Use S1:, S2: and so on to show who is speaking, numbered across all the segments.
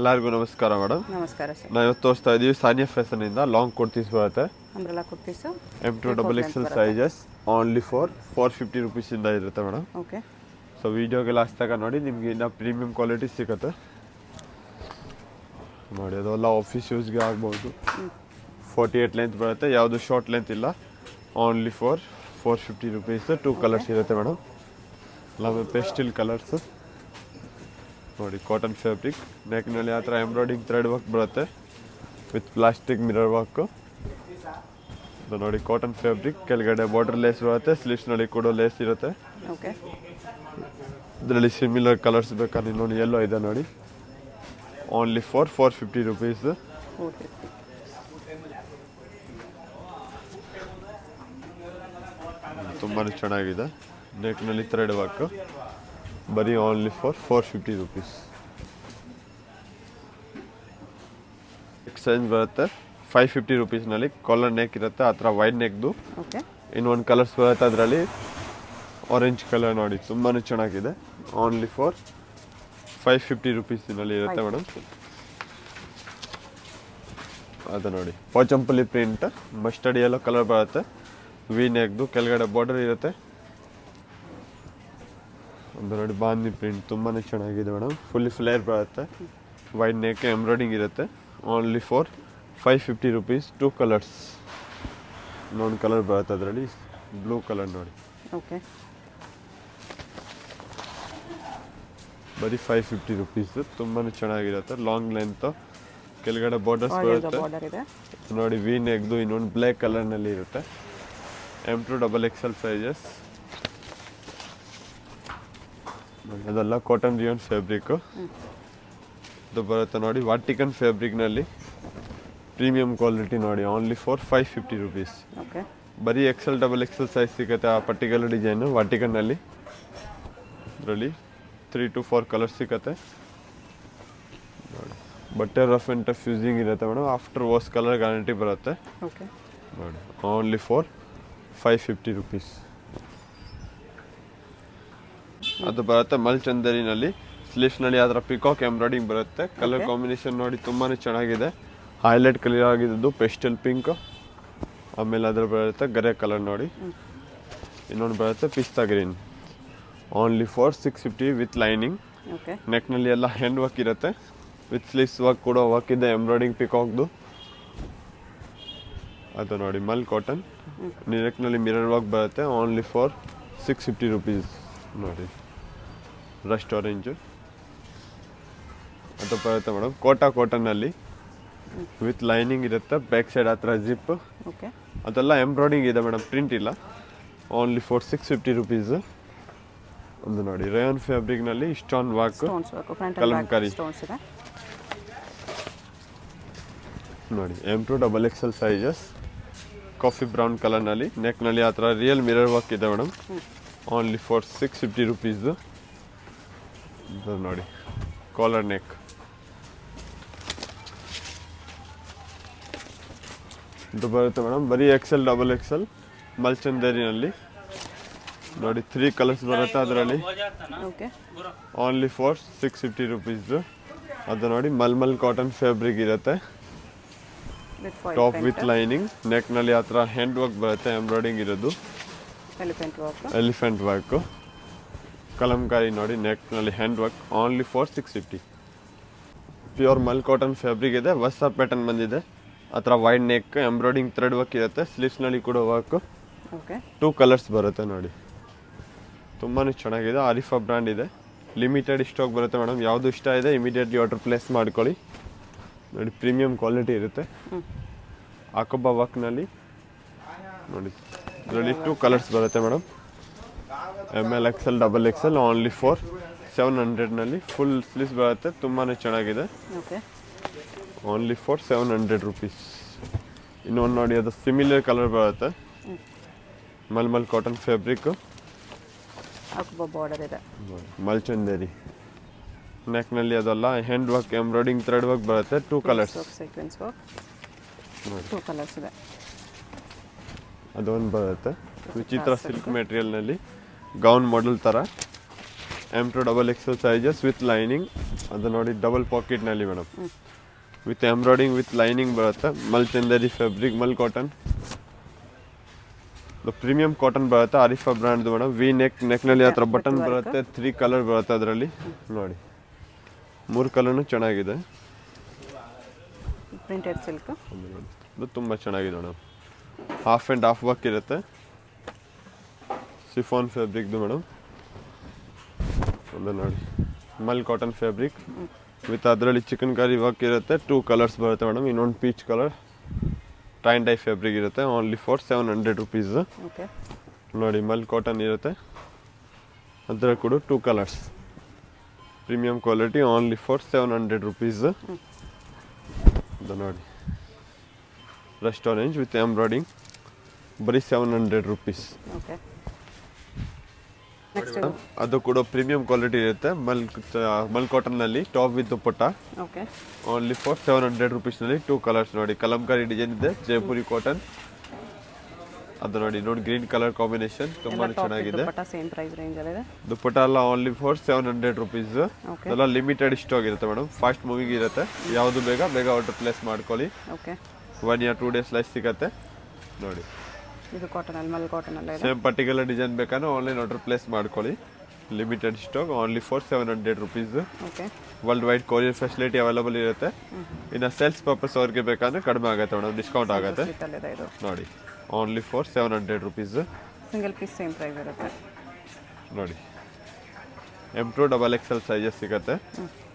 S1: ಎಲ್ಲರಿಗೂ ನಮಸ್ಕಾರ ಮೇಡಮ್.
S2: ನಮಸ್ಕಾರ ಸರ್.
S1: ನಾವು ಇವತ್ತು ತೋರಿಸ್ತಾ ಇದ್ದೀವಿ ಸಾನಿಯಾ ಫ್ಯಾಷನ್ ಇಂದ ಲಾಂಗ್ ಕುರ್ತೀಸ್ ಬರುತ್ತೆ.
S2: Umbrella kurtis
S1: M2XXL sizes only for 450 rupees ಇಂದ ಇರುತ್ತೆ ಮೇಡಮ್.
S2: ಓಕೆ.
S1: ಸೊ ವಿಡಿಯೋಗೆ ಲಾಸ್ಟ್ ತನಕ ನೋಡಿ, ನಿಮಗೆ ಇನ್ನ ಪ್ರೀಮಿಯಂ ಕ್ವಾಲಿಟಿ ಸಿಗುತ್ತೆ ನೋಡಿ. ಅದೆಲ್ಲ ಆಫೀಸ್ ಯೂಸ್ಗೆ ಆಗ್ಬೋದು. 48 ಲೆಂತ್ ಬರುತ್ತೆ, ಯಾವುದು ಶಾರ್ಟ್ ಲೆಂತ್ ಇಲ್ಲ. Only for 450 rupees. 2 ಕಲರ್ಸ್ ಇರುತ್ತೆ ಮೇಡಮ್. ಎಲ್ಲ ಪೇಸ್ಟಲ್ ಕಲರ್ಸ್ ನೋಡಿ. ಕಾಟನ್ ಫ್ಯಾಬ್ರಿಕ್, ನೆಕ್ನಲ್ಲಿ ಆ ಥರ ಎಂಬ್ರಾಯ್ಡಿಂಗ್ ಥ್ರೆಡ್ ವರ್ಕ್ ಬರುತ್ತೆ ವಿತ್ ಪ್ಲಾಸ್ಟಿಕ್ ಮಿರರ್ ವರ್ಕ್. ನೋಡಿ ಕಾಟನ್ ಫ್ಯಾಬ್ರಿಕ್, ಕೆಳಗಡೆ ಬಾರ್ಡರ್ ಲೇಸ್ ಬರುತ್ತೆ, ಸ್ಲೀವ್ಸ್ನಲ್ಲಿ ಕೂಡ ಲೇಸ್ ಇರುತ್ತೆ.
S2: ಓಕೆ.
S1: ಇದರಲ್ಲಿ ಸಿಮಿಲರ್ ಕಲರ್ಸ್ ಬೇಕಾದ್ರೆ ನೋಡಿ, ಎಲ್ಲೋ ಇದೆ ನೋಡಿ. Only for 450 rupees. ತುಂಬಾ ಚೆನ್ನಾಗಿದೆ. ನೆಕ್ನಲ್ಲಿ ಥ್ರೆಡ್ ವರ್ಕ್, ಬರೀ ಓನ್ಲಿ ಫಾರ್ 450 ರುಪೀಸ್. ಸೈಜ್ ಬರುತ್ತೆ 550 ರುಪೀಸ್ನಲ್ಲಿ. ಕಾಲರ್ ನೆಕ್ ಇರುತ್ತೆ, ಆ ಥರ ವೈಡ್ ನೆಕ್ದು. ಇನ್ನೊಂದು ಕಲರ್ಸ್ ಬರುತ್ತೆ ಅದರಲ್ಲಿ, ಆರೆಂಜ್ ಕಲರ್ ನೋಡಿ, ತುಂಬಾ ಚೆನ್ನಾಗಿದೆ. ಓನ್ಲಿ ಫಾರ್ 550 ರುಪೀಸಿನಲ್ಲಿ ಇರುತ್ತೆ ಮೇಡಮ್. ಅದು ನೋಡಿ Pochampally print, mustard yellow colour ಬರುತ್ತೆ. ವಿ ನೆಕ್ದು, ಕೆಳಗಡೆ ಬಾರ್ಡರ್ ಇರುತ್ತೆ. ಅದು ನೋಡಿ ಬಾಂದಿ ಪ್ರಿಂಟ್, ತುಂಬಾ ಚೆನ್ನಾಗಿದೆ ಮೇಡಮ್. ಫುಲ್ಲಿ ಫ್ಲೇರ್ ಬರುತ್ತೆ, ವೈಡ್ ನೆಕ್ ಎಂಬ್ರಾಯ್ಡಿಂಗ್ ಇರುತ್ತೆ. Only for 550 rupees. 2 ಕಲರ್ಸ್. ಇನ್ನೊಂದು ಕಲರ್ ಬರುತ್ತೆ ಅದರಲ್ಲಿ, ಬ್ಲೂ ಕಲರ್ ನೋಡಿ.
S2: ಓಕೆ.
S1: ಬರೀ 550 ರುಪೀಸ್. ತುಂಬಾ ಚೆನ್ನಾಗಿರುತ್ತೆ. ಲಾಂಗ್ ಲೆಂತ್, ಕೆಳಗಡೆ ಬಾರ್ಡರ್ಸ್ ಬರುತ್ತೆ ನೋಡಿ. ವಿ ನೆಕ್ದು, ಇನ್ನೊಂದು ಬ್ಲ್ಯಾಕ್ ಕಲರ್ನಲ್ಲಿ ಇರುತ್ತೆ. M2XXL sizes. ಅದೆಲ್ಲ ಕಾಟನ್ ರಿಯಾನ್ ಫ್ಯಾಬ್ರಿಕ್. ಇದು ಬರುತ್ತೆ ನೋಡಿ ವಾಟಿಕನ್ ಫ್ಯಾಬ್ರಿಕ್ನಲ್ಲಿ, ಪ್ರೀಮಿಯಂ ಕ್ವಾಲಿಟಿ ನೋಡಿ. Only for 550 rupees. ಬರೀ XL ಸೈಜ್ ಸಿಗುತ್ತೆ ಆ ಪರ್ಟಿಕ್ಯುಲರ್ ಡಿಸೈನು ವಾಟಿಕನ್ನಲ್ಲಿ. ಇದರಲ್ಲಿ 3 to 4 ಕಲರ್ಸ್ ಸಿಗುತ್ತೆ ನೋಡಿ. ಬಟ್ಟೆ ರಫ್ ಆ್ಯಂಡ್ ಟಫ್ ಯೂಸಿಂಗ್ ಇರುತ್ತೆ madam. After wash colour guarantee ಬರುತ್ತೆ ನೋಡಿ. Only for 550 rupees. ಅದು ಬರುತ್ತೆ ಮಲ್ಚಂದರಿನಲ್ಲಿ. ಸ್ಲೀವ್ಸ್ನಲ್ಲಿ ಅದರ ಪಿಕಾಕ್ ಎಂಬ್ರಾಯ್ಡಿಂಗ್ ಬರುತ್ತೆ. ಕಲರ್ ಕಾಂಬಿನೇಷನ್ ನೋಡಿ ತುಂಬಾ ಚೆನ್ನಾಗಿದೆ. ಹೈಲೈಟ್ ಕಲರ್ ಆಗಿದ್ದು ಪೆಸ್ಟಲ್ ಪಿಂಕ್, ಆಮೇಲೆ ಅದ್ರ ಬರುತ್ತೆ ಗರೆ ಕಲರ್ ನೋಡಿ. ಇನ್ನೊಂದು ಬರುತ್ತೆ pista green. Only for 650 with lining. ನೆಕ್ನಲ್ಲಿ ಎಲ್ಲ ಹ್ಯಾಂಡ್ ವರ್ಕ್ ಇರುತ್ತೆ, ವಿತ್ ಸ್ಲೀವ್ಸ್ ವರ್ಕ್ ಕೂಡ ವರ್ಕ್ ಇದೆ, ಎಂಬ್ರಾಯ್ಡಿಂಗ್ ಪಿಕಾಕ್ದು. ಅದು ನೋಡಿ ಮಲ್ ಕಾಟನ್, ನೆಕ್ನಲ್ಲಿ ಮಿರರ್ ವರ್ಕ್ ಬರುತ್ತೆ. ಓನ್ಲಿ ಫಾರ್ 650 ರುಪೀಸ್ ನೋಡಿ. ರಸ್ಟ್ ಆರೆಂಜು ಅದು ಬರುತ್ತೆ ಮೇಡಮ್. ಕೋಟಾ ಕಾಟನ್ನಲ್ಲಿ ವಿತ್ ಲೈನಿಂಗ್ ಇರುತ್ತೆ. ಬ್ಯಾಕ್ ಸೈಡ್ ಹತ್ರ ಜಿಪ್, ಅದೆಲ್ಲ ಎಂಬ್ರಾಯ್ಡಿಂಗ್ ಇದೆ ಮೇಡಮ್, ಪ್ರಿಂಟ್ ಇಲ್ಲ. Only for 650 rupees. ಒಂದು ನೋಡಿ ರೇಯಾನ್ ಫ್ಯಾಬ್ರಿಕ್ನಲ್ಲಿ ಸ್ಟೋನ್ ವರ್ಕ್, ಕಲಂಕಾರಿ ನೋಡಿ. M2XXL ಸೈಜಸ್, ಕಾಫಿ ಬ್ರೌನ್ ಕಲರ್ನಲ್ಲಿ, ನೆಕ್ನಲ್ಲಿ ಆ ಥರ ರಿಯಲ್ ಮಿರರ್ ವರ್ಕ್ ಇದೆ ಮೇಡಮ್. Only for 650 rupees. ನೋಡಿ ಕಾಲರ್ ನೆಕ್. ಇದು ಬರುತ್ತೆ ಮೇಡಮ್ ಬರೀ XL ಮಲ್ಚಂದೇರಿನಲ್ಲಿ ನೋಡಿ. 3 ಕಲರ್ಸ್ ಬರುತ್ತೆ ಅದರಲ್ಲಿ. Only for 650 rupees. ಅದು ನೋಡಿ ಮಲ್ಮಲ್ ಕಾಟನ್ ಫ್ಯಾಬ್ರಿಕ್ ಇರುತ್ತೆ, ಟಾಪ್ ವಿತ್ ಲೈನಿಂಗ್. ನೆಕ್ನಲ್ಲಿ ಆ ಥರ ಹ್ಯಾಂಡ್ ವರ್ಕ್ ಬರುತ್ತೆ, ಎಂಬ್ರಾಯ್ಡಿಂಗ್ ಇರೋದು, ಎಲಿಫೆಂಟ್ ವರ್ಕ್, ಕಲಂಕಾರಿ ನೋಡಿ. ನೆಕ್ನಲ್ಲಿ hand work. Only for 650. Pure mul cotton fabric ಇದೆ, ಹೊಸ ಪ್ಯಾಟರ್ನ್ ಬಂದಿದೆ. ಆ ಥರ wide neck, embroidering thread work ಇರುತ್ತೆ, ಸ್ಲೀವ್ಸ್ನಲ್ಲಿ ಕೂಡ ವರ್ಕ್. 2 ಕಲರ್ಸ್ ಬರುತ್ತೆ ನೋಡಿ. ತುಂಬಾ ಚೆನ್ನಾಗಿದೆ. ಆರಿಫಾ ಬ್ರ್ಯಾಂಡ್ ಇದೆ, ಲಿಮಿಟೆಡ್ ಸ್ಟಾಕ್ ಬರುತ್ತೆ ಮೇಡಮ್. ಯಾವುದು ಇಷ್ಟ ಇದೆ ಇಮಿಡಿಯೇಟ್ಲಿ ಆರ್ಡರ್ ಪ್ಲೇಸ್ ಮಾಡ್ಕೊಳ್ಳಿ ನೋಡಿ. ಪ್ರೀಮಿಯಂ ಕ್ವಾಲಿಟಿ ಇರುತ್ತೆ. ಅಕೋಬ ವರ್ಕ್ನಲ್ಲಿ ನೋಡಿ. ಇದರಲ್ಲಿ 2 ಕಲರ್ಸ್ ಬರುತ್ತೆ madam. ML XL XXL. Only for 700ನಲ್ಲಿ ಫುಲ್ ಸ್ಲೀವ್ಸ್ ಬರುತ್ತೆ, ತುಂಬಾ ಚೆನ್ನಾಗಿದೆ. Only for 700 rupees. ಇನ್ನೊಂದು ನೋಡಿ, ಅದು ಸಿಮಿಲರ್ ಕಲರ್ ಬರುತ್ತೆ, ಮಲ್ಮಲ್ ಕಾಟನ್ ಫ್ಯಾಬ್ರಿಕ್, ಮಲ್ಚಂದೇರಿ. ನೆಕ್ನಲ್ಲಿ ಅದೆಲ್ಲ hand work, embroidering thread work ಬರುತ್ತೆ. 2 ಕಲರ್ಸ್. ಅದೊಂದು ಬರುತ್ತೆ ವಿಚಿತ್ರ ಸಿಲ್ಕ್ ಮೆಟೀರಿಯಲ್ನಲ್ಲಿ, ಗೌನ್ ಮಾಡೆಲ್ ಥರ. M2XXL sizes with lining. ಅದು ನೋಡಿ ಡಬಲ್ ಪಾಕೆಟ್ನಲ್ಲಿ madam, with embroidering with lining ಬರುತ್ತೆ. Mul Chanderi fabric, mul cotton, premium cotton ಬರುತ್ತೆ. ಆರಿಫಾ ಬ್ರ್ಯಾಂಡ್ದು ಮೇಡಮ್. ವಿ ನೆಕ್ನಲ್ಲಿ ಆ ಥರ ಬಟನ್ ಬರುತ್ತೆ. 3 ಕಲರ್ ಬರುತ್ತೆ ಅದರಲ್ಲಿ. ನೋಡಿ 3 ಕಲರ್ನು ಚೆನ್ನಾಗಿದೆ.
S2: ಪ್ರಿಂಟೆಡ್ ಸಿಲ್ಕ್
S1: ಇದು ತುಂಬ ಚೆನ್ನಾಗಿದೆ madam. Half and half work ಇರುತ್ತೆ. ಸಿಫಾನ್ ಫ್ಯಾಬ್ರಿಕ್ದು ಮೇಡಮ್. ಅದು ನೋಡಿ ಮಲ್ ಕಾಟನ್ ಫ್ಯಾಬ್ರಿಕ್ ವಿತ್ ಅದರಲ್ಲಿ ಚಿಕನ್ ಕರಿ ವರ್ಕ್ ಇರುತ್ತೆ. 2 ಕಲರ್ಸ್ ಬರುತ್ತೆ ಮೇಡಮ್. ಇನ್ನೊಂದು peach colour tie and dye fabric ಇರುತ್ತೆ. Only for 700 rupees.
S2: ಓಕೆ
S1: ನೋಡಿ ಮಲ್ ಕಾಟನ್ ಇರುತ್ತೆ. ಅದರ ಕೂಡ 2 colours. Premium quality, only for 700 rupees. ಅದು ನೋಡಿ ರಸ್ಟ್ ಆರೆಂಜ್ ವಿತ್ ಎಂಬ್ರಾಯ್ಡಿಂಗ್, ಬರೀ 700 ರುಪೀಸ್.
S2: ಓಕೆ
S1: ಅದು ಕೂಡ ಪ್ರೀಮಿಯಂ ಕ್ವಾಲಿಟಿ ಇರುತ್ತೆ. ಮಲ್ ಕಾಟನ್ನಲ್ಲಿ top with dupatta.
S2: Okay
S1: only for 700 ರುಪೀಸ್ನಲ್ಲಿ 2 ಕಲರ್ಸ್. ನೋಡಿ ಕಲಂಕಾರಿ ಡಿಸೈನ್ ಇದೆ, ಜೈಪುರಿ ಕಾಟನ್. ಅದು ನೋಡಿ ಗ್ರೀನ್ ಕಲರ್ ಕಾಂಬಿನೇಷನ್ ತುಂಬಾ ಚೆನ್ನಾಗಿದೆ.
S2: ಸೇಮ್ ಪ್ರೈಸ್ ರೇಂಜ್ ಅಲ್ಲಿ ಇದೆ.
S1: ದುಪ್ಪಟ್ಟ ಎಲ್ಲ ಓನ್ಲಿ ಫಾರ್ 700 ರುಪೀಸ್. ಎಲ್ಲ ಲಿಮಿಟೆಡ್ ಸ್ಟಾಕ್ ಇರುತ್ತೆ ಮೇಡಮ್. ಫಾಸ್ಟ್ ಮೂವಿಂಗ್ ಇರುತ್ತೆ. ಯಾವುದು ಬೇಗ ಆರ್ಡರ್ ಪ್ಲೇಸ್ ಮಾಡ್ಕೊಳ್ಳಿ.
S2: ಓಕೆ
S1: 1 or 2 ಡೇಸ್ ಲೈಸ್ ಸಿಗುತ್ತೆ. ನೋಡಿ
S2: ಇದು ಕಾಟನ್ ಅಲ್ಲಿ, ಮಲ್ ಕಾಟನ್ ಅಲ್ಲ ಇದೆ.
S1: ಸೇಮ್ ಪರ್ಟಿಕ್ಯುಲರ್ ಡಿಸೈನ್ ಬೇಕಾದ್ರೆ ಆನ್ಲೈನ್ ಆರ್ಡರ್ ಪ್ಲೇಸ್ ಮಾಡ್ಕೊಳ್ಳಿ. Limited stock, only for 700 rupees.
S2: Okay
S1: world wide courier facility available ಇರುತ್ತೆ. ಇನ್ನು ಸೇಲ್ಸ್ ಪರ್ಪಸ್ ಅವ್ರಿಗೆ ಬೇಕಾದ್ರೆ ಕಡಿಮೆ ಆಗುತ್ತೆ ಮೇಡಮ್, ಡಿಸ್ಕೌಂಟ್ ಆಗುತ್ತೆ.
S2: ಇದು
S1: ನೋಡಿ only for 700 rupees.
S2: Single piece same price ಇರುತ್ತೆ.
S1: ನೋಡಿ M2 XXL ಸೈಜಸ್ ಸಿಗುತ್ತೆ.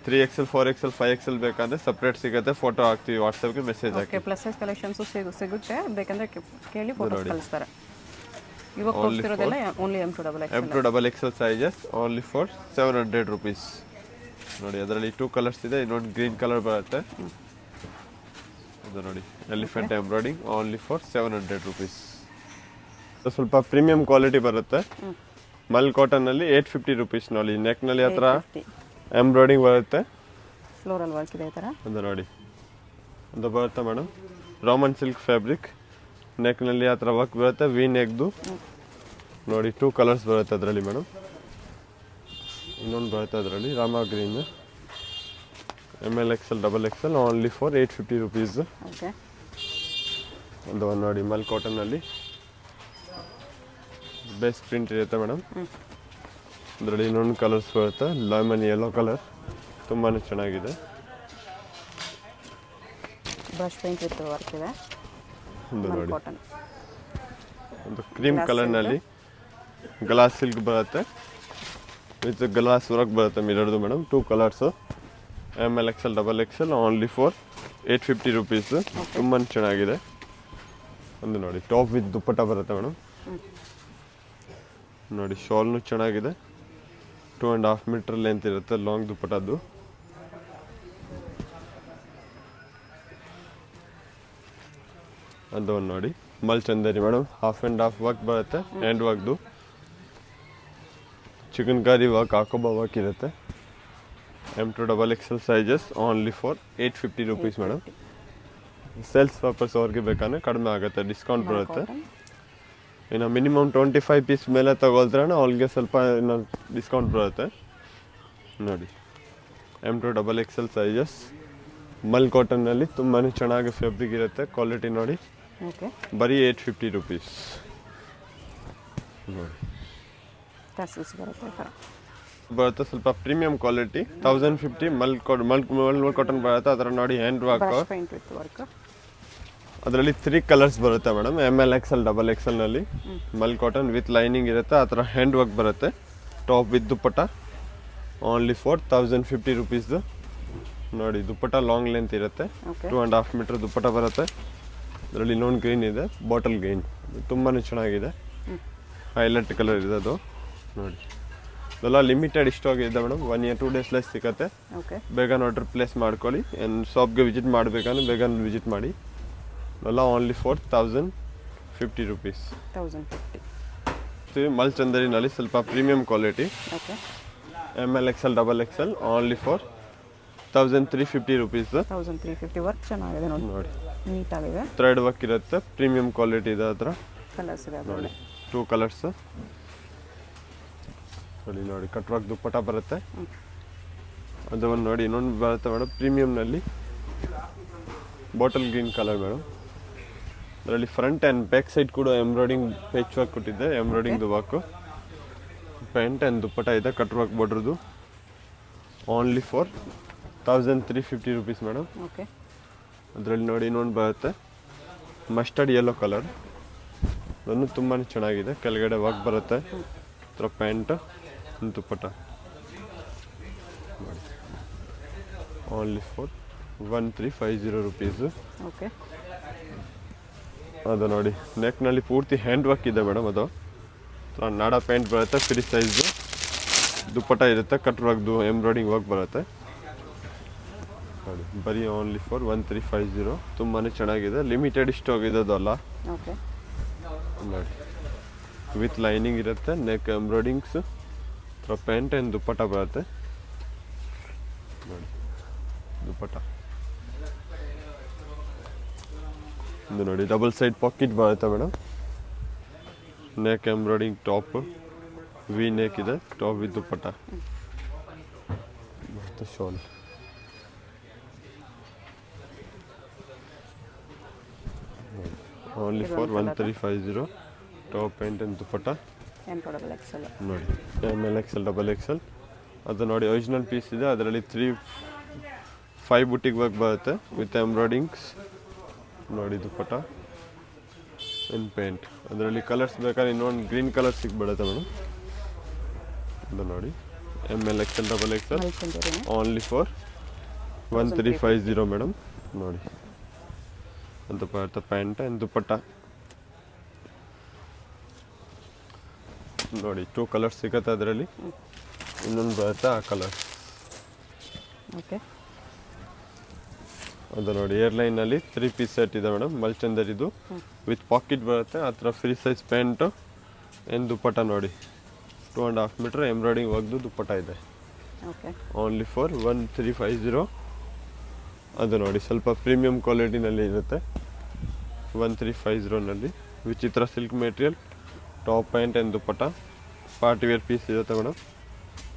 S1: 3XL 4XL 5XL ಬೇಕಂದ್ರೆ ಸಪ್ರೇಟ್ ಸಿಗುತ್ತೆ. ಫೋಟೋ ಹಾಕ್ತೀವಿ ವಾಟ್ಸಪ್ಗೆ, ಮೆಸೇಜ್ ಹಾಕಿ.
S2: ಓಕೆ ಪ್ಲಸ್ ಸೈಜ್ ಕಲೆಕ್ಷನ್ಸ್ ಸಿಗುತ್ತೆ. ಬೇಕಂದ್ರೆ ಕೇಳಿ ಫೋಟೋಸ್ ಕಳಿಸ್ತಾರೆ. ಇವಾಗ ತೋರಿಸ್ತಿರೋದೆಲ್ಲ only M2
S1: XXL sizes, only for 700 rupees. ನೋಡಿ ಅದರಲ್ಲಿ 2 ಕಲರ್ಸ್ ಇದೆ. ಇನ್ನೊಂದು ಗ್ರೀನ್ ಕಲರ್ ಬರುತ್ತೆ. ಅದು ನೋಡಿ elephant embroidering, only for 700 rupees. ಸ್ವಲ್ಪ ಪ್ರೀಮಿಯಂ ಕ್ವಾಲಿಟಿ ಬರುತ್ತೆ. ಮಲ್ ಕಾಟನ್ನಲ್ಲಿ 850 ರುಪೀಸ್. ನೋಡಿ ನೆಕ್ನಲ್ಲಿ ಹತ್ರ ಎಂಬ್ರಾಯ್ಡಿಂಗ್ ಬರುತ್ತೆ.
S2: ಫ್ಲೋರಲ್ ವರ್ಕ್ ಇದೆ ಈ ಥರ.
S1: ಅದು ನೋಡಿ ಅದು ಬರುತ್ತೆ ಮೇಡಮ್. Roman silk fabric. ನೆಕ್ನಲ್ಲಿ ಆ ಥರ ವರ್ಕ್ ಬರುತ್ತೆ. ವಿ ನೆಕ್ದು ನೋಡಿ 2 ಕಲರ್ಸ್ ಬರುತ್ತೆ ಅದರಲ್ಲಿ ಮೇಡಮ್. ಇನ್ನೊಂದು ಬರುತ್ತೆ ಅದರಲ್ಲಿ Rama green. ML XL XXL, only for 850 rupees.
S2: Okay
S1: ಒಂದು ನೋಡಿ ಮಲ್ ಕಾಟನ್ನಲ್ಲಿ ಬೇಸ್ ಪ್ರಿಂಟ್ ಇರುತ್ತೆ ಮೇಡಮ್. ಅದರಲ್ಲಿ ಇನ್ನೊಂದು ಕಲರ್ಸ್ ಬರುತ್ತೆ. ಲೆಮನ್ ಯೆಲ್ಲೋ ಕಲರ್, ತುಂಬಾ ಚೆನ್ನಾಗಿದೆ.
S2: ಬ್ರಷ್ ಪೇಂಟ್ ವಿತ್ ವರ್ಕ್ ಇದೆ.
S1: ಒಂದು ನೋಡಿ
S2: ಕಾಟನ್,
S1: ಒಂದು ಕ್ರೀಮ್ ಕಲರ್ನಲ್ಲಿ ಗ್ಲಾಸ್ ಸಿಲ್ಕ್ ಬರುತ್ತೆ ವಿತ್ ಗ್ಲಾಸ್ ವರ್ಕ್ ಬರುತ್ತೆ ಮಿರರ್ದು madam. 2 colours. ML XL XXL, only for 850 rupees. ತುಂಬಾ ಚೆನ್ನಾಗಿದೆ. ಒಂದು ನೋಡಿ ಟಾಪ್ ವಿತ್ ದುಪ್ಪಟ್ಟ ಬರುತ್ತೆ ಮೇಡಮ್. ನೋಡಿ ಶಾಲ್ನು ಚೆನ್ನಾಗಿದೆ. 2.5 ಮೀಟರ್ ಲೆಂತ್ ಇರುತ್ತೆ ಲಾಂಗ್ ದುಪ್ಪಟ್ಟದ್ದು. ಅದು ಒಂದು ನೋಡಿ mul Chanderi madam. Half and half work ಬರುತ್ತೆ. ಹ್ಯಾಂಡ್ ವರ್ಕ್ದು chikankari work, hakoba work ಇರುತ್ತೆ. M2 XXL sizes, only for 850 rupees madam. Sales purpose ಅವ್ರಿಗೆ ಬೇಕಾದ್ರೆ ಕಡಿಮೆ ಆಗುತ್ತೆ, ಡಿಸ್ಕೌಂಟ್ ಬರುತ್ತೆ. ಇನ್ನು ಮಿನಿಮಮ್ 25 ಪೀಸ್ ಮೇಲೆ ತಗೊಳ್ತಾರೆ ಅವ್ರಿಗೆ ಸ್ವಲ್ಪ ಇನ್ನು ಡಿಸ್ಕೌಂಟ್ ಬರುತ್ತೆ. ನೋಡಿ M2 XXL ಸೈಜಸ್, ಮಲ್ ಕಾಟನ್ನಲ್ಲಿ ತುಂಬಾ ಚೆನ್ನಾಗಿ ಫ್ಯಾಬ್ರಿಕ್ ಇರುತ್ತೆ. ಕ್ವಾಲಿಟಿ ನೋಡಿ
S2: ಓಕೆ
S1: ಬರೀ 850 ರುಪೀಸ್. ನೋಡಿ ಬರುತ್ತೆ ಸ್ವಲ್ಪ ಪ್ರೀಮಿಯಂ ಕ್ವಾಲಿಟಿ. 1050 ಮಲ್ ಕಾಟನ್ ಬರುತ್ತೆ. ಅದರ ನೋಡಿ ಹ್ಯಾಂಡ್ ವರ್ಕ್. ಅದರಲ್ಲಿ 3 ಕಲರ್ಸ್ ಬರುತ್ತೆ madam. ML XL XXL mul cotton with lining ಇರುತ್ತೆ. ಆ ಥರ ಹ್ಯಾಂಡ್ ವರ್ಕ್ ಬರುತ್ತೆ. Top with dupatta, only for 1050 rupees. ನೋಡಿ ದುಪ್ಪಟ್ಟ ಲಾಂಗ್ ಲೆಂತ್ ಇರುತ್ತೆ. 2.5 ಮೀಟರ್ ದುಪ್ಪಟ್ಟ ಬರುತ್ತೆ. ಅದರಲ್ಲಿ ಇನ್ನೊಂದು ಗ್ರೀನ್ ಇದೆ, ಬಾಟಲ್ ಗ್ರೀನ್, ತುಂಬಾ ಚೆನ್ನಾಗಿದೆ. ಹೈಲೈಟ್ ಕಲರ್ ಇದೆ ಅದು. ನೋಡಿ ಇದೆಲ್ಲ ಲಿಮಿಟೆಡ್ ಸ್ಟಾಕ್ ಇದೆ ಮೇಡಮ್. 1 or 2 ಡೇಸ್ ಲೈಸ್ ಸಿಗುತ್ತೆ. ಬೇಗ ಆರ್ಡರ್ ಪ್ಲೇಸ್ ಮಾಡ್ಕೊಳ್ಳಿ. ಶಾಪ್ಗೆ ವಿಸಿಟ್ ಮಾಡಬೇಕಂದ್ರೆ ಬೇಗ ವಿಸಿಟ್ ಮಾಡಿ. ಎಲ್ಲ ಓನ್ಲಿ ಫಾರ್ 1050 ರುಪೀಸ್. ಮಲ್ ಚಂದರಿನಲ್ಲಿ ಸ್ವಲ್ಪ premium quality. ML XL XXL, only for 1350 rupees.
S2: 1350 work ಚೆನ್ನಾಗಿದೆ ನೋಡಿ, ನೀಟ್ ಆಗಿದೆ.
S1: ಥ್ರೆಡ್ ವರ್ಕ್ ಇರುತ್ತೆ. ಪ್ರೀಮಿಯಂ ಕ್ವಾಲಿಟಿ ಇದೆ. ಹತ್ರ
S2: ಕಲರ್ಸ್ ಇದೆ
S1: ನೋಡಿ 2 ಕಲರ್ಸ್. ನೋಡಿ ಕಟ್ ವರ್ಕ್ ದುಪ್ಪಟ್ಟ ಬರುತ್ತೆ. ಅದು ಒಂದು ನೋಡಿ ಇನ್ನೊಂದು ಬರುತ್ತೆ ಮೇಡಮ್ ಪ್ರೀಮಿಯಮ್ನಲ್ಲಿ ಬಾಟಲ್ ಗ್ರೀನ್ ಕಲರ್ ಮೇಡಮ್. ಅದರಲ್ಲಿ ಫ್ರಂಟ್ ಆ್ಯಂಡ್ ಬ್ಯಾಕ್ ಸೈಡ್ ಕೂಡ ಎಂಬ್ರಾಯ್ಡಿಂಗ್ ಪೇಚ್ ವರ್ಕ್ ಕೊಟ್ಟಿದ್ದೆ, ಎಂಬ್ರಾಯ್ಡಿಂಗ್ದು ವರ್ಕು. ಪ್ಯಾಂಟ್ ಆ್ಯಂಡ್ ದುಪ್ಪಟ ಇದೆ ಕಟ್ ವರ್ಕ್ ಬಾರ್ಡ್ರದು. Only for 1350 rupees madam.
S2: Okay.
S1: ಅದರಲ್ಲಿ ನೋಡಿ ಇನ್ನೊಂದು ಬರುತ್ತೆ ಮಸ್ಟರ್ಡ್ ಯೆಲ್ಲೋ ಕಲರ್. ಅದನ್ನು ತುಂಬಾ ಚೆನ್ನಾಗಿದೆ, ಕೆಳಗಡೆ ವರ್ಕ್ ಬರುತ್ತೆ. ಥರ pant dupatta only for 1350 rupees.
S2: Okay.
S1: ಅದು ನೋಡಿ ನೆಕ್ನಲ್ಲಿ ಪೂರ್ತಿ ಹ್ಯಾಂಡ್ ವರ್ಕ್ ಇದೆ ಮೇಡಮ್. ಅದು ನಾಡ ಪ್ಯಾಂಟ್ ಬರುತ್ತೆ, ಫ್ರೀ ಸೈಜು. ದುಪ್ಪಟ ಇರುತ್ತೆ, ಕಟ್ ವರ್ಕ್ದು ಎಂಬ್ರಾಯ್ಡಿಂಗ್ ವರ್ಕ್ ಬರುತ್ತೆ ನೋಡಿ. ಬರೀ ಓನ್ಲಿ ಫಾರ್ 1350. ತುಂಬಾ ಚೆನ್ನಾಗಿದೆ, ಲಿಮಿಟೆಡ್ ಸ್ಟಾಕ್ ಇರೋದಲ್ಲ
S2: ಓಕೆ.
S1: ನೋಡಿ ವಿತ್ ಲೈನಿಂಗ್ ಇರುತ್ತೆ, neck embroidings, pant and dupatta ಬರುತ್ತೆ ನೋಡಿ. ದುಪ್ಪಟ ಇದು ನೋಡಿ ಡಬಲ್ ಸೈಡ್ ಪಾಕೆಟ್ ಬರುತ್ತೆ madam. Neck embroiding top, V neck ಇದೆ, ಟಾಪ್ ವಿತ್ ದುಪ್ಪಟ ಮತ್ತು ಶಾಲ್. Only for 1350. Top pant and dupatta ನೋಡಿ. ML XL double XL. ಅದು ನೋಡಿ ಒರಿಜಿನಲ್ ಪೀಸ್ ಇದೆ, ಅದರಲ್ಲಿ 5 ಬುಟಿಕ್ ವರ್ಕ್ ಬರುತ್ತೆ ವಿತ್ ಎಂಬ್ರಾಯ್ಡಿಂಗ್ಸ್ ನೋಡಿ. Dupatta in paint. ಅದರಲ್ಲಿ ಕಲರ್ಸ್ ಬೇಕಾದ್ರೆ ಇನ್ನೊಂದು ಗ್ರೀನ್ ಕಲರ್ ಸಿಕ್ಬಿಡುತ್ತೆ ಮೇಡಮ್. ಅದು ನೋಡಿ ML XL double XL only for 1350 madam ನೋಡಿ. ಅಂತ ಬರುತ್ತೆ ಪ್ಯಾಂಟ್ ಆ್ಯಂಡ್ ದುಪ್ಪಟ ನೋಡಿ. 2 ಕಲರ್ಸ್ ಸಿಗುತ್ತೆ ಅದರಲ್ಲಿ, ಇನ್ನೊಂದು ಬರುತ್ತೆ ಆ ಕಲರ್.
S2: ಓಕೆ.
S1: ಅದು ನೋಡಿ ಏರ್ಲೈನಲ್ಲಿ 3 ಪೀಸ್ ಸೆಟ್ ಇದೆ ಮೇಡಮ್, ಮಲ್ಚಂದರಿದು ವಿತ್ ಪಾಕೆಟ್ ಬರುತ್ತೆ. ಆ ಥರ ಫ್ರೀ ಸೈಜ್ ಪ್ಯಾಂಟು ಏನು ದುಪ್ಪಟ ನೋಡಿ. 2.5 ಮೀಟರ್ ಎಂಬ್ರಾಯ್ಡಿಂಗ್ ವರ್ಕ್ದು ದುಪ್ಪಟ ಇದೆ.
S2: ಓಕೆ.
S1: Only for 1350. ಅದು ನೋಡಿ ಸ್ವಲ್ಪ ಪ್ರೀಮಿಯಂ ಕ್ವಾಲಿಟಿನಲ್ಲಿ ಇರುತ್ತೆ 1350ನಲ್ಲಿ. ವಿಚಿತ್ರ silk material, top pant and dupatta, party wear piece ಇರುತ್ತೆ ಮೇಡಮ್.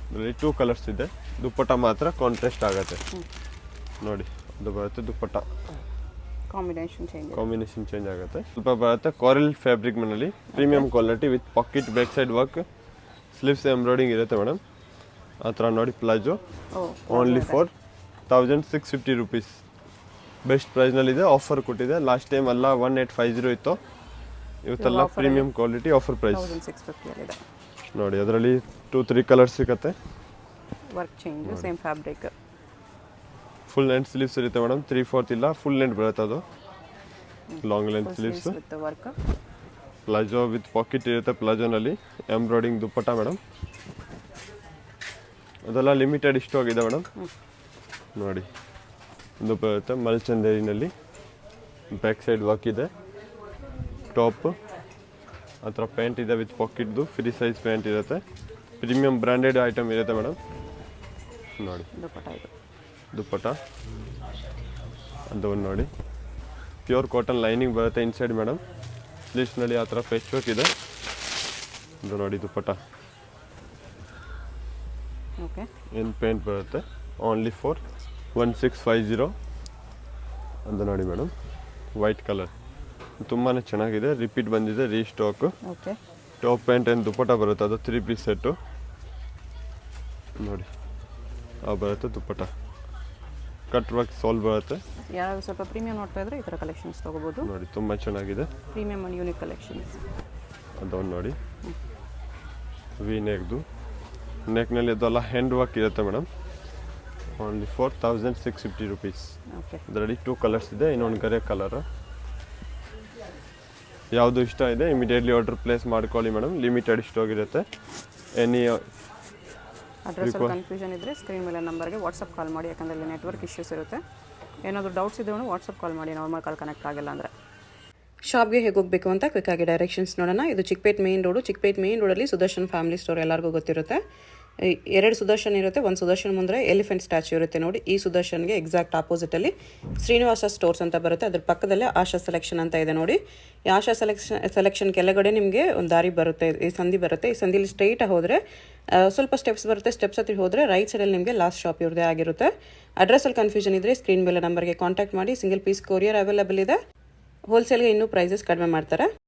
S1: ಅದರಲ್ಲಿ 2 ಕಲರ್ಸ್ ಇದೆ, ದುಪ್ಪಟ ಮಾತ್ರ ಕಾಂಟ್ರಾಸ್ಟ್ ಆಗುತ್ತೆ ನೋಡಿ. ಅದು ಬರುತ್ತೆ ದುಪ್ಪಟ ಕಾಂಬಿನೇಷನ್ ಚೇಂಜ್ ಆಗುತ್ತೆ. ಸ್ವಲ್ಪ ಬರುತ್ತೆ ಕಾರಲ್ ಫ್ಯಾಬ್ರಿಕ್ ಮನಲ್ಲಿ premium quality with pocket back side work, sleeves embroidering ಇರುತ್ತೆ ಮೇಡಮ್. ಆ ಥರ ನೋಡಿ palazzo only for 1650 rupees. Best ಪ್ರೈಸ್ನಲ್ಲಿದೆ, ಆಫರ್ ಕೊಟ್ಟಿದೆ. ಲಾಸ್ಟ್ ಟೈಮ್ ಎಲ್ಲ 1850 ಇತ್ತು, ಇವತ್ತೆಲ್ಲ ಪ್ರೀಮಿಯಂ ಕ್ವಾಲಿಟಿ ಆಫರ್ ಪ್ರೈಸ್ ನೋಡಿ. ಅದರಲ್ಲಿ 2-3 ಕಲರ್ಸ್ ಸಿಗುತ್ತೆ.
S2: Work change, same fabric.
S1: Full length sleeves ಇರುತ್ತೆ ಮೇಡಮ್, 3/4 ಇಲ್ಲ, ಫುಲ್ ಲೆಂತ್ ಬರುತ್ತೆ. ಅದು long length sleeves. Palazzo with packet ಇರುತ್ತೆ, ಪ್ಲಾಜೋನಲ್ಲಿ ಎಂಬ್ರಾಯ್ಡಿಂಗ್ ದುಪ್ಪಟ ಮೇಡಮ್. ಅದೆಲ್ಲ ಲಿಮಿಟೆಡ್ ಸ್ಟಾಕ್ ಇದೆ ಮೇಡಮ್ ನೋಡಿ. ಇದು ಬರುತ್ತೆ ಮಲ್ಚಂದೇರಿನಲ್ಲಿ, ಬ್ಯಾಕ್ ಸೈಡ್ ವರ್ಕ್ ಇದೆ, ಟಾಪ್ ಆ ಥರ ಪ್ಯಾಂಟ್ ಇದೆ ವಿತ್ ಪಾಕೆಟ್ದು, ಫ್ರೀ ಸೈಜ್ ಪ್ಯಾಂಟ್ ಇರುತ್ತೆ. ಪ್ರೀಮಿಯಂ ಬ್ರ್ಯಾಂಡೆಡ್ ಐಟಮ್ ಇರುತ್ತೆ ಮೇಡಮ್ ನೋಡಿ. ದುಪ್ಪಟ ಅದು ನೋಡಿ ಪ್ಯೂರ್ ಕಾಟನ್ ಲೈನಿಂಗ್ ಬರುತ್ತೆ ಇನ್ಸೈಡ್ ಮೇಡಮ್. ಸ್ಲೀವ್ಸ್ನಲ್ಲಿ ಆ ಥರ ಪೇಚ್ ವರ್ಕ್ ಇದೆ. ಇದು ನೋಡಿ ದುಪ್ಪಟ ಏನು ಪೇಂಟ್ ಬರುತ್ತೆ ಓನ್ಲಿ ಫಾರ್ 1650. ಅದು ನೋಡಿ ಮೇಡಮ್ ವೈಟ್ ಕಲರ್, ತುಂಬಾ ಚೆನ್ನಾಗಿದೆ, ರಿಪೀಟ್ ಬಂದಿದೆ, ರೀಸ್ಟಾಕು. ಟಾಪ್ ಪ್ಯಾಂಟ್ ಆ್ಯಂಡ್ ದುಪ್ಪಟ ಬರುತ್ತೆ, ಅದು 3 ಪೀಸ್ ಸೆಟ್ಟು ನೋಡಿ. ಬರುತ್ತೆ ದುಪ್ಪಟ, ಕಟ್ ವರ್ಕ್ ಸಾಲ್ ಬರುತ್ತೆ.
S2: ಯಾರು ಸ್ವಲ್ಪ ಪ್ರೀಮಿಯಂ ನೋಡ್ತಾ ಇದ್ರೆ ಈ ಥರ ಕಲೆಕ್ಷನ್ಸ್ ತೊಗೋಬೋದು
S1: ನೋಡಿ. ತುಂಬ ಚೆನ್ನಾಗಿದೆ,
S2: ಪ್ರೀಮಿಯಂ ಆ್ಯಂಡ್ ಯೂನಿಕ್ ಕಲೆಕ್ಷನ್ಸ್.
S1: ಅದೊಂದು ನೋಡಿ ವಿ ನೆಕ್ದು, ನೆಕ್ನಲ್ಲಿ ಅದೆಲ್ಲ ಹ್ಯಾಂಡ್ ವರ್ಕ್ ಇರುತ್ತೆ ಮೇಡಮ್. Only 4650 rupees. ಅದರಲ್ಲಿ 2 ಕಲರ್ಸ್ ಇದೆ, ಇನ್ನೊಂದು ಗರೆ ಕಲರ್. ಯಾವುದು ಇಷ್ಟ ಇದೆ ಇಮಿಡಿಯೇಟ್ಲಿ ಆರ್ಡರ್ ಪ್ಲೇಸ್ ಮಾಡ್ಕೊಳ್ಳಿ ಮೇಡಮ್, ಲಿಮಿಟೆಡ್ ಸ್ಟಾಕ್ ಇರುತ್ತೆ. ಎನಿ
S2: ಅಡ್ರೆಸ್ಸಲ್ಲಿ ಕನ್ಫ್ಯೂಷನ್ ಇದ್ದರೆ ಸ್ಕ್ರೀನ್ ಮೇಲೆ ನಂಬರ್ಗೆ ವಾಟ್ಸಪ್ ಕಾಲ್ ಮಾಡಿ, ಯಾಕಂದರೆ ಇಲ್ಲಿ ನೆಟ್ವರ್ಕ್ ಇಶ್ಯೂಸ್ ಇರುತ್ತೆ. ಏನಾದರೂ ಡೌಟ್ಸ್ ಇದ್ರೂ ವಾಟ್ಸಪ್ ಕಾಲ್ ಮಾಡಿ, ನಾರ್ಮಲ್ ಕಾಲ್ ಕನೆಕ್ಟ್ ಆಗಿಲ್ಲ ಅಂದರೆ. ಶಾಪ್ಗೆ ಹೇಗೆ ಹೋಗಬೇಕು ಅಂತ ಕ್ವಿಕ್ಕಾಗಿ ಡೈರೆಕ್ಷನ್ಸ್ ನೋಡೋಣ. ಇದು Chickpet main road. Chickpet main ರೋಡಲ್ಲಿ ಸುದರ್ಶನ್ ಫ್ಯಾಮಿಲಿ ಸ್ಟೋರ್ ಎಲ್ಲರಿಗೂ ಗೊತ್ತಿರುತ್ತೆ. 2 ಸುದರ್ಶನ್ ಇರುತ್ತೆ, ಒಂದು ಸುದರ್ಶನ್ ಮುಂದೆ ಎಲಿಫೆಂಟ್ ಸ್ಟ್ಯಾಚ್ಯೂ ಇರುತ್ತೆ ನೋಡಿ. ಈ ಸುದರ್ಶನ್ಗೆ ಎಕ್ಸಾಕ್ಟ್ ಆಪೋಸಿಟಲ್ಲಿ ಶ್ರೀನಿವಾಸ ಸ್ಟೋರ್ಸ್ ಅಂತ ಬರುತ್ತೆ, ಅದ್ರ ಪಕ್ಕದಲ್ಲೇ ಆಶಾ ಸೆಲೆಕ್ಷನ್ ಅಂತ ಇದೆ ನೋಡಿ. ಈ ಆಶಾ ಸೆಲೆಕ್ಷನ್ ಕೆಳಗಡೆ ನಿಮಗೆ ಒಂದು ದಾರಿ ಬರುತ್ತೆ, ಈ ಸಂಧಿ ಬರುತ್ತೆ. ಈ ಸಂಧಿಲಿ ಸ್ಟ್ರೈಟ್ ಹೋದರೆ ಸ್ವಲ್ಪ ಸ್ಟೆಪ್ಸ್ ಬರುತ್ತೆ, ಸ್ಟೆಪ್ಸ್ ಹತ್ತಿ ಹೋದರೆ ರೈಟ್ ಸೈಡಲ್ಲಿ ನಿಮಗೆ ಲಾಸ್ಟ್ ಶಾಪ್ ಇವ್ರದೇ ಆಗಿರುತ್ತೆ. ಅಡ್ರೆಸ್ಸಲ್ಲಿ ಕನ್ಫ್ಯೂಷನ್ ಇದ್ದರೆ ಸ್ಕ್ರೀನ್ ಮೇಲೆ ನಂಬರ್ಗೆ ಕಾಂಟ್ಯಾಕ್ಟ್ ಮಾಡಿ. ಸಿಂಗಲ್ ಪೀಸ್ ಕೊರಿಯರ್ ಅವೈಲೇಬಲ್ ಇದೆ. ಹೋಲ್ಸೇಲ್ಗೆ ಇನ್ನೂ ಪ್ರೈಸಸ್ ಕಡಿಮೆ ಮಾಡ್ತಾರೆ.